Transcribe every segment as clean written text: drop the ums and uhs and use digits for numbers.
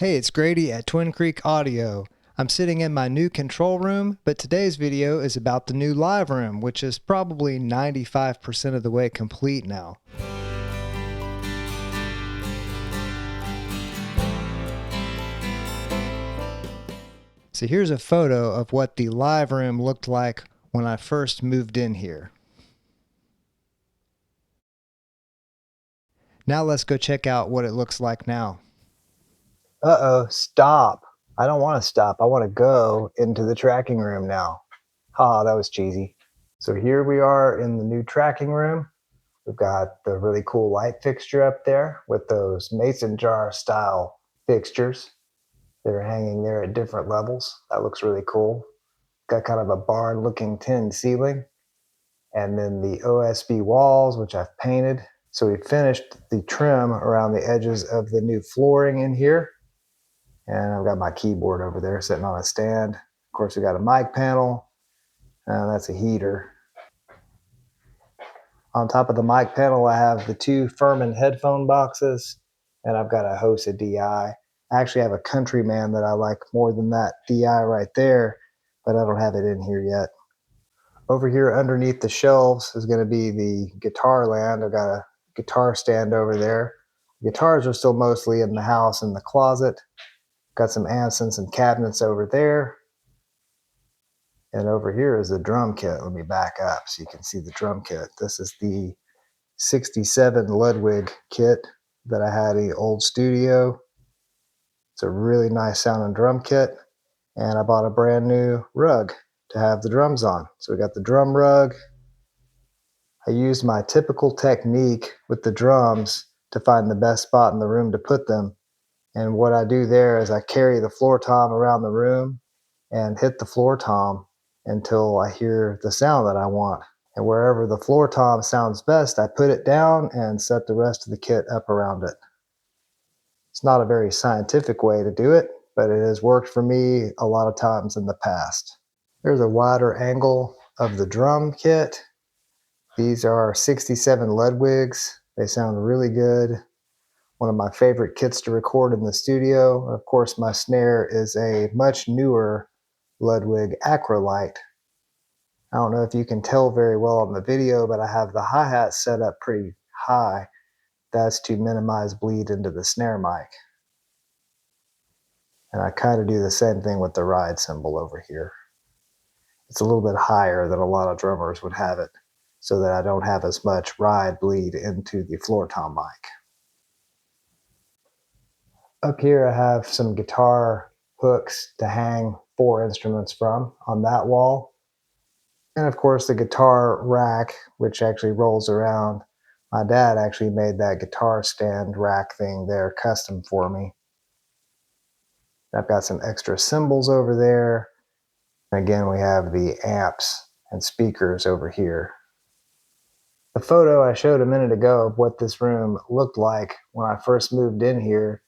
Hey, it's Grady at Twin Creek Audio. I'm sitting in my new control room, but today's video is about the new live room, which is probably 95% of the way complete now. So here's a photo of what the live room looked like when I first moved in here. Now let's go check out what it looks like now. Uh-oh, stop. I don't want to stop. I want to go into the tracking room now. Ha, that was cheesy. So here we are in the new tracking room. We've got the really cool light fixture up there with those mason jar style fixtures that are hanging there at different levels. That looks really cool. Got kind of a barn looking tin ceiling. And then the OSB walls, which I've painted. So we finished the trim around the edges of the new flooring in here. And I've got my keyboard over there sitting on a stand. Of course, we got a mic panel. That's a heater. On top of the mic panel, I have the two Furman headphone boxes, and I've got a host of DI. I actually have a Countryman that I like more than that DI right there, but I don't have it in here yet. Over here underneath the shelves is going to be the guitar land. I've got a guitar stand over there. Guitars are still mostly in the house in the closet. Got some amps and some cabinets over there. And over here is the drum kit. Let me back up so you can see the drum kit. This is the 67 Ludwig kit that I had in the old studio. It's a really nice sounding drum kit. And I bought a brand new rug to have the drums on. So we got the drum rug. I used my typical technique with the drums to find the best spot in the room to put them. And what I do there is I carry the floor tom around the room and hit the floor tom until I hear the sound that I want. And wherever the floor tom sounds best, I put it down and set the rest of the kit up around it. It's not a very scientific way to do it, but it has worked for me a lot of times in the past. There's a wider angle of the drum kit. These are 67 Ludwigs. They sound really good. One of my favorite kits to record in the studio. Of course, my snare is a much newer Ludwig Acrolite. I don't know if you can tell very well on the video, but I have the hi-hat set up pretty high. That's to minimize bleed into the snare mic. And I kind of do the same thing with the ride cymbal over here. It's a little bit higher than a lot of drummers would have it, so that I don't have as much ride bleed into the floor tom mic. Up here I have some guitar hooks to hang 4 instruments from on that wall. And of course the guitar rack, which actually rolls around. My dad actually made that guitar stand rack thing there custom for me. I've got some extra cymbals over there. And again, we have the amps and speakers over here. The photo I showed a minute ago of what this room looked like when I first moved in here,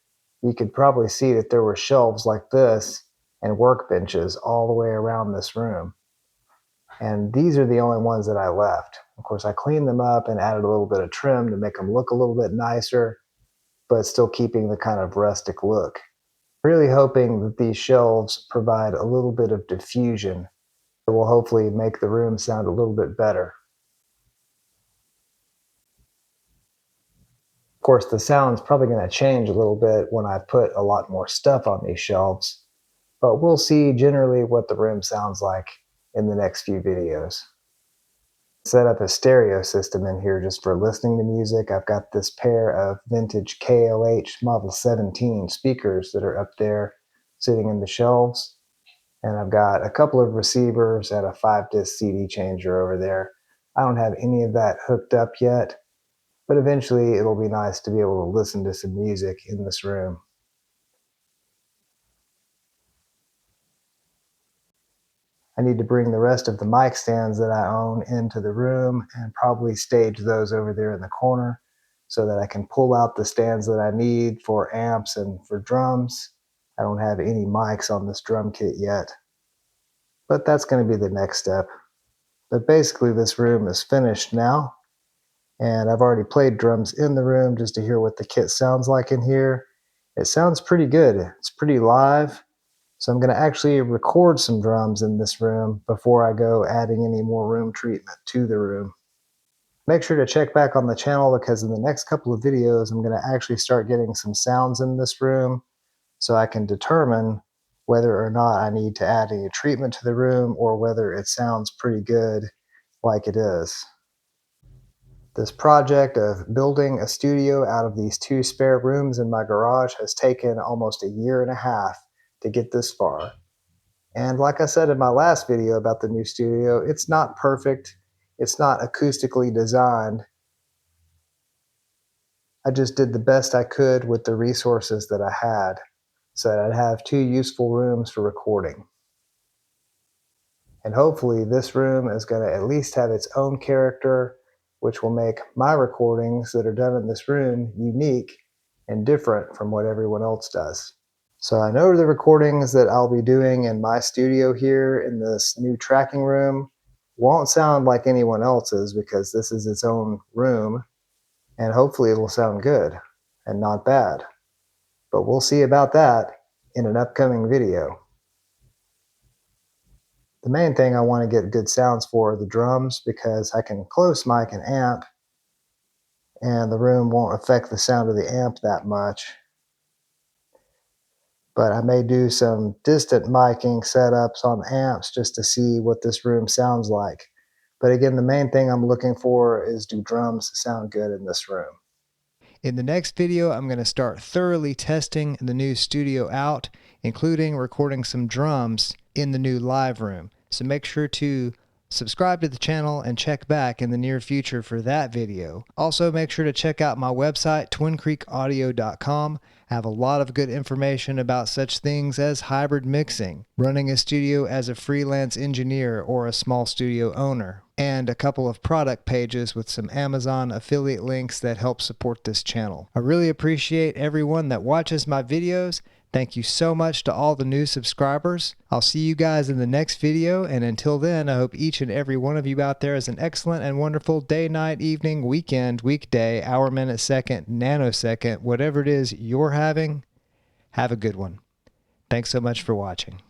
you could probably see that there were shelves like this and workbenches all the way around this room. And these are the only ones that I left. Of course, I cleaned them up and added a little bit of trim to make them look a little bit nicer, but still keeping the kind of rustic look. Really hoping that these shelves provide a little bit of diffusion that will hopefully make the room sound a little bit better. Of course, the sound's probably going to change a little bit when I put a lot more stuff on these shelves, but we'll see generally what the room sounds like in the next few videos. Set up a stereo system in here just for listening to music. I've got this pair of vintage KOH Model 17 speakers that are up there sitting in the shelves. And I've got a couple of receivers and a 5-disc CD changer over there. I don't have any of that hooked up yet, but eventually it'll be nice to be able to listen to some music in this room. I need to bring the rest of the mic stands that I own into the room and probably stage those over there in the corner so that I can pull out the stands that I need for amps and for drums. I don't have any mics on this drum kit yet, but that's going to be the next step. But basically this room is finished now, and I've already played drums in the room just to hear what the kit sounds like in here. It sounds pretty good. It's pretty live. So I'm going to actually record some drums in this room before I go adding any more room treatment to the room. Make sure to check back on the channel because in the next couple of videos, I'm going to actually start getting some sounds in this room so I can determine whether or not I need to add any treatment to the room or whether it sounds pretty good like it is. This project of building a studio out of these 2 spare rooms in my garage has taken almost a year and a half to get this far. And like I said in my last video about the new studio, it's not perfect. It's not acoustically designed. I just did the best I could with the resources that I had so that I'd have 2 useful rooms for recording. And hopefully this room is going to at least have its own character, which will make my recordings that are done in this room unique and different from what everyone else does. So I know the recordings that I'll be doing in my studio here in this new tracking room won't sound like anyone else's because this is its own room, and hopefully it'll sound good and not bad. But we'll see about that in an upcoming video. The main thing I want to get good sounds for are the drums because I can close mic and amp and the room won't affect the sound of the amp that much. But I may do some distant miking setups on amps just to see what this room sounds like. But again, the main thing I'm looking for is do drums sound good in this room. In the next video, I'm going to start thoroughly testing the new studio out, including recording some drums in the new live room. So make sure to subscribe to the channel and check back in the near future for that video. Also, make sure to check out my website, twincreekaudio.com. I have a lot of good information about such things as hybrid mixing, running a studio as a freelance engineer or a small studio owner, and a couple of product pages with some Amazon affiliate links that help support this channel. I really appreciate everyone that watches my videos. Thank you so much to all the new subscribers. I'll see you guys in the next video, and until then, I hope each and every one of you out there has an excellent and wonderful day, night, evening, weekend, weekday, hour, minute, second, nanosecond, whatever it is you're having. Have a good one. Thanks so much for watching.